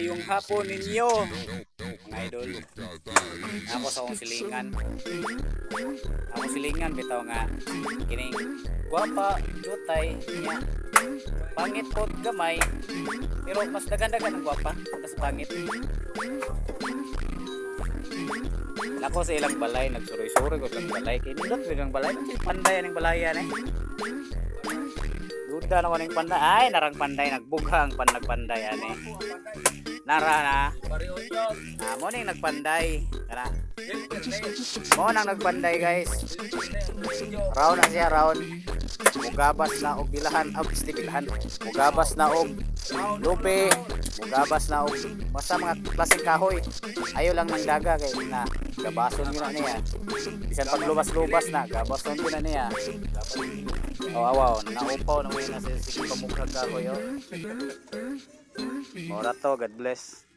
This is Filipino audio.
Maayong hapon ninyo, mga idol. Ako sa akong silingan. Akong silingan bitaw nga kining guwapa, jutay niya. Pangit pod gamay, pero mas dagan-dagan ang guwapa, mas pangit. Nako sa ilang balay, nagsuroy-suroy ko sa balay. Kinindot bilang balay, kasi panday ang balayan eh. Duda naman yung panday. Ay, narang panday, nagbughang nagpanday yan eh. Nara na. Mo ning nagpanday. Kana. Mo nang nagpanday guys. Round na siya, round. Mugabas na og bilahan, bilahan. Mugabas na og lupi, mugabas na og basta mga klaseng kahoy. Ayo lang ng daga kay na gabason yun na niya. Bisan pag lubas-lubas na, gabason yun na niya. Awaw, naupaw na mo yun na sa sige pamukhang kahoy. Mora to, God bless.